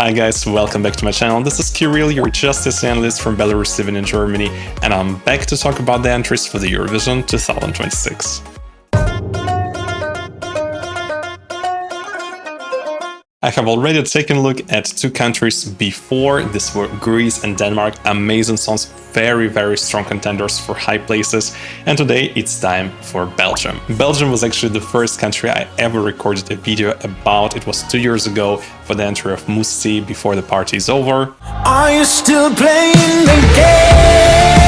Hi guys, welcome back to my channel. This is Kirill, your justice analyst from Belarus living in Germany, and I'm back to talk about the entries for the Eurovision 2026. I have already taken a look at two countries before. These were Greece and Denmark. Amazing songs, very strong contenders for high places. And today it's time for Belgium. Belgium was actually the first country I ever recorded a video about. It was 2 years ago for the entry of Musti, Before the Party is Over. Are you still playing the game?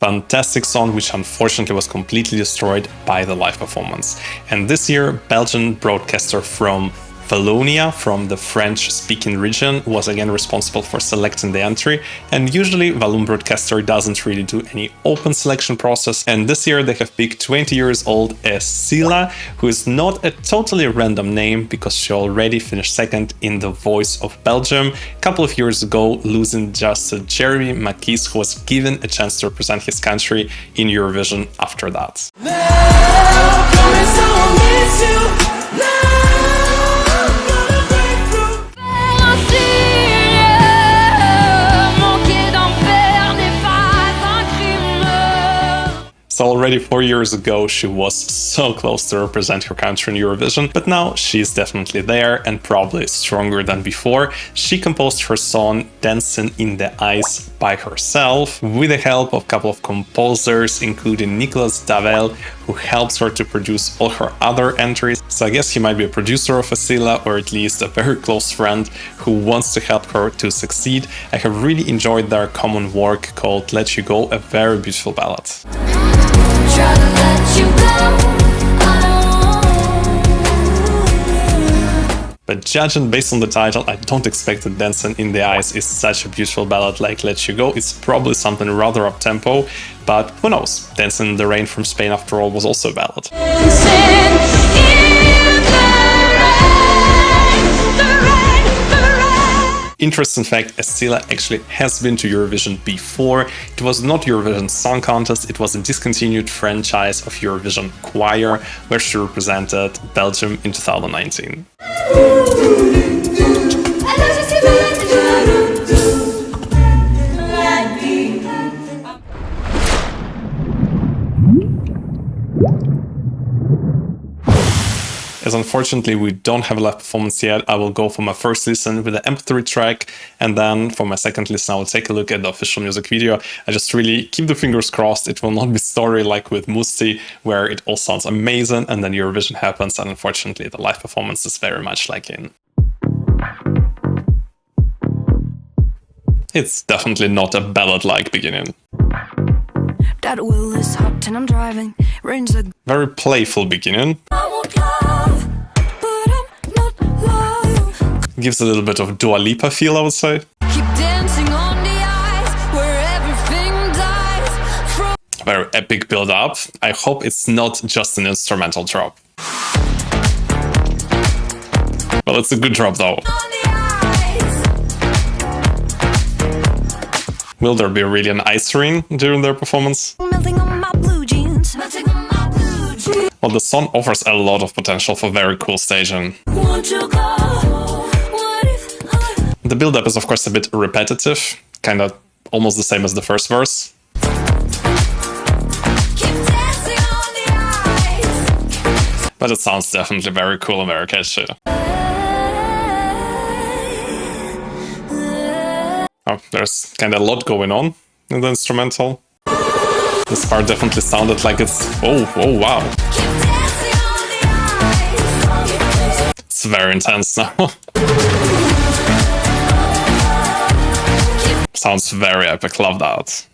Fantastic song, which unfortunately was completely destroyed by the live performance. And this year, Belgian broadcaster from Wallonia, from the French-speaking region, was again responsible for selecting the entry. And usually, Walloon broadcaster doesn't really do any open selection process. And this year, they have picked 20 years old Essyla, who is not a totally random name because she already finished second in The Voice of Belgium a couple of years ago, losing just to Jeremy Makis, who was given a chance to represent his country in Eurovision after that. So already 4 years ago, she was so close to represent her country in Eurovision, but now she's definitely there and probably stronger than before. She composed her song Dancing in the Ice by herself with the help of a couple of composers, including Nicolas Davel, who helps her to produce all her other entries. So I guess he might be a producer of Essyla, or at least a very close friend who wants to help her to succeed. I have really enjoyed their common work called Let You Go, a very beautiful ballad. Try to let you go. But judging based on the title, I don't expect that Dancing in the Ice is such a beautiful ballad like Let You Go. It's probably something rather up-tempo, but who knows? Dancing in the Rain from Spain, after all, was also a ballad. Interesting fact, Essyla actually has been to Eurovision before. It was not Eurovision Song Contest, it was a discontinued franchise of Eurovision Choir, where she represented Belgium in 2019. As unfortunately we don't have a live performance yet, I will go for my first listen with the MP3 track, and then for my second listen I will take a look at the official music video. I just really keep the fingers crossed it will not be story like with Musti, where it all sounds amazing and then Eurovision happens and unfortunately the live performance is very much lacking. It's definitely not a ballad-like beginning. That wheel is hot and I'm driving. Rain's a Very playful beginning. Gives a little bit of Dua Lipa feel, I would say. keep dancing on the ice where everything dies. Very epic build-up. I hope it's not just an instrumental drop. Well, it's a good drop though. Will there be really an ice ring during their performance? Melting on my blue jeans. Melting on my blue jeans. Well, the song offers a lot of potential for very cool staging. Won't you go? What if The build-up is of course a bit repetitive, kind of almost the same as the first verse. keep dancing on the ice? But it sounds definitely very cool and very catchy. Oh, there's kind of a lot going on in the instrumental. This part definitely sounded like it's... Oh, wow. Keep dancing on the ice. It's very intense now. Sounds very epic, love that.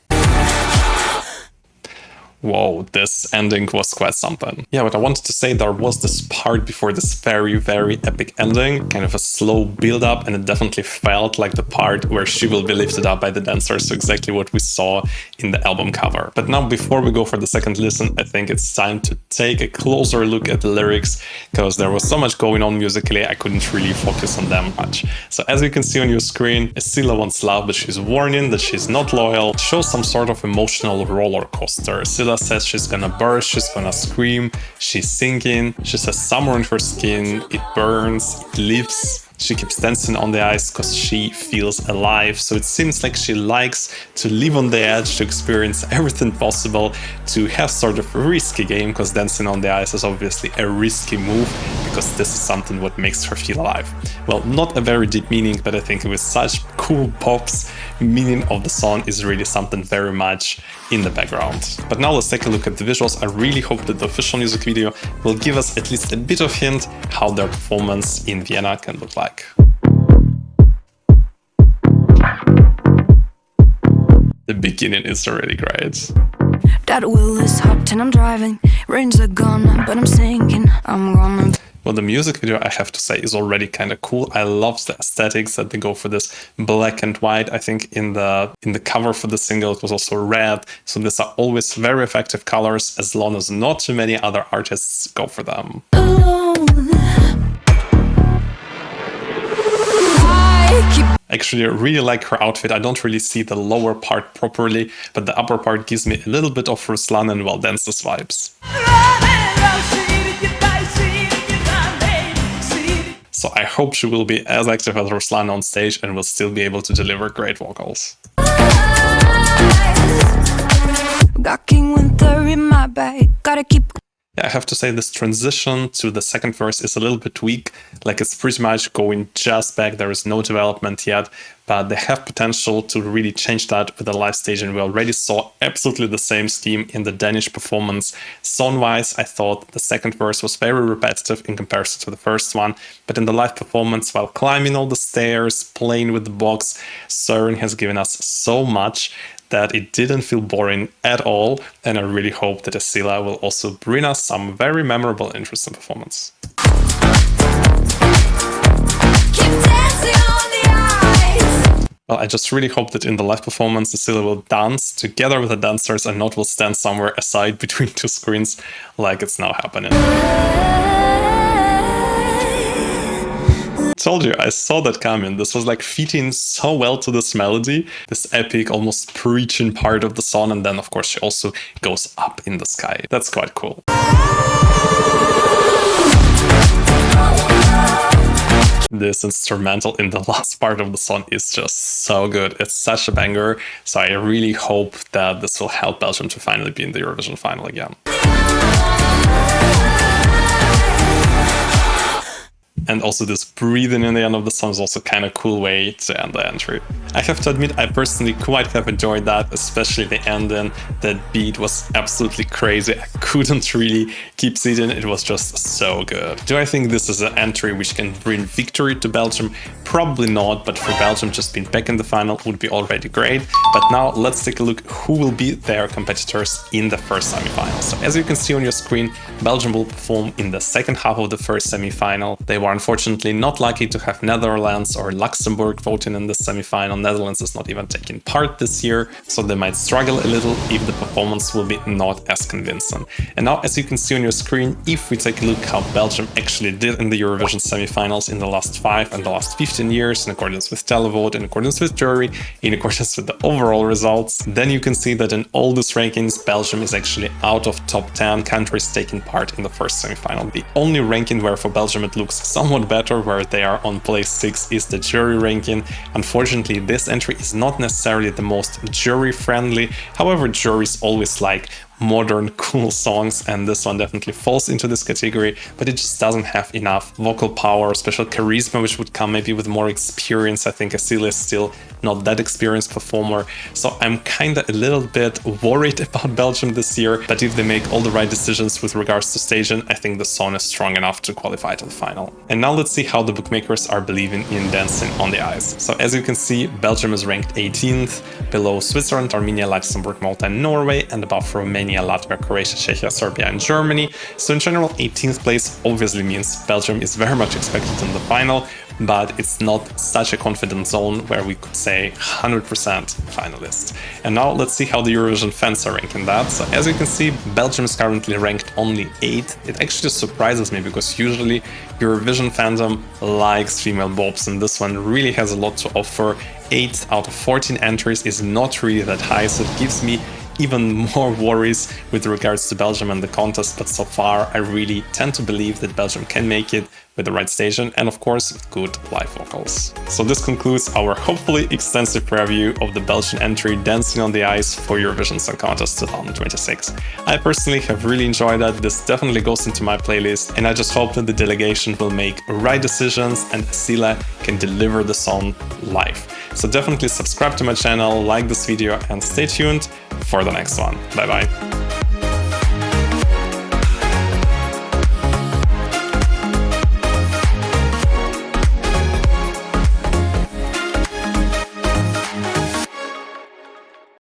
Whoa, this ending was quite something. Yeah, but I wanted to say there was this part before this very epic ending, kind of a slow build-up, and it definitely felt like the part where she will be lifted up by the dancers, so exactly what we saw in the album cover. But now, before we go for the second listen, I think it's time to take a closer look at the lyrics, because there was so much going on musically, I couldn't really focus on them much. So as you can see on your screen, Essyla wants love, but she's warning that she's not loyal. It shows some sort of emotional roller coaster. Essyla Essyla says she's gonna burst, she's gonna scream, she's singing, she says summer in her skin, it burns, it lives. She keeps dancing on the ice because she feels alive. So it seems like she likes to live on the edge, to experience everything possible, to have sort of a risky game, because dancing on the ice is obviously a risky move, because this is something what makes her feel alive. Well, not a very deep meaning, but I think with such cool pops, meaning of the song is really something very much in the background. But now let's take a look at the visuals. I really hope that the official music video will give us at least a bit of hint how their performance in Vienna can look like. The beginning is already great. That wheel is hot and I'm driving. Rains are gone, but I'm sinking. I'm gonna. Well, the music video, I have to say, is already kind of cool. I love the aesthetics that they go for this black and white. I think in the cover for the single it was also red. So these are always very effective colors, as long as not too many other artists go for them. Actually, I really like her outfit. I don't really see the lower part properly, but the upper part gives me a little bit of Ruslan and Well Dances vibes. So I hope she will be as active as Ruslan on stage and will still be able to deliver great vocals. Got King Winter in my bag. Gotta keep. I have to say this transition to the second verse is a little bit weak, like it's pretty much going just back, there is no development yet, but they have potential to really change that with the live stage, and we already saw absolutely the same scheme in the Danish performance. Song-wise, I thought the second verse was very repetitive in comparison to the first one, but in the live performance, while climbing all the stairs, playing with the box, Søren has given us so much that it didn't feel boring at all, and I really hope that Essyla will also bring us some very memorable and interesting performance. Well, I just really hope that in the live performance Essyla will dance together with the dancers and not will stand somewhere aside between two screens like it's now happening. Told you, I saw that coming. This was like fitting so well to this melody, this epic, almost preaching part of the song, and then of course she also goes up in the sky. That's quite cool. This instrumental in the last part of the song is just so good. It's such a banger, so I really hope that this will help Belgium to finally be in the Eurovision final again. And also this breathing in the end of the song is also kind of cool way to end the entry. I have to admit, I personally quite have enjoyed that, especially the ending. That beat was absolutely crazy. I couldn't really keep sitting. It was just so good. Do I think this is an entry which can bring victory to Belgium? Probably not, but for Belgium just being back in the final would be already great. But now let's take a look who will be their competitors in the first semi-final. So as you can see on your screen, Belgium will perform in the second half of the first semi-final. They were unfortunately not lucky to have Netherlands or Luxembourg voting in the semi-final. Netherlands is not even taking part this year, so they might struggle a little if the performance will be not as convincing. And now, as you can see on your screen, if we take a look how Belgium actually did in the Eurovision semi-finals in the last 5 and the last 15 years, in accordance with televote, in accordance with jury, in accordance with the overall results, then you can see that in all these rankings, Belgium is actually out of top 10 countries taking part in the first semi-final. The only ranking where for Belgium it looks somewhat better, where they are on place 6, is the jury ranking. Unfortunately, this entry is not necessarily the most jury friendly. However, juries always like modern, cool songs, and this one definitely falls into this category, but it just doesn't have enough vocal power, special charisma, which would come maybe with more experience. I think Essyla is still not that experienced performer, so I'm kinda a little bit worried about Belgium this year, but if they make all the right decisions with regards to staging, I think the song is strong enough to qualify to the final. And now let's see how the bookmakers are believing in dancing on the ice. So as you can see, Belgium is ranked 18th, below Switzerland, Armenia, Luxembourg, Malta, and Norway, and above Romania, Latvia, Croatia, Czechia, Serbia, and Germany. So in general, 18th place obviously means Belgium is very much expected in the final, but it's not such a confident zone where we could say 100% finalist. And now let's see how the Eurovision fans are ranking that. So as you can see, Belgium is currently ranked only 8th. It actually surprises me because usually Eurovision fandom likes female bobs, and this one really has a lot to offer. 8 out of 14 entries is not really that high, so it gives me even more worries with regards to Belgium and the contest, but so far I really tend to believe that Belgium can make it with the right station and of course good live vocals. So this concludes our hopefully extensive preview of the Belgian entry Dancing on the Ice for Eurovision Song Contest 2026. I personally have really enjoyed that. This definitely goes into my playlist, and I just hope that the delegation will make right decisions and Essyla can deliver the song live. So definitely subscribe to my channel, like this video, and stay tuned for the next one. Bye bye.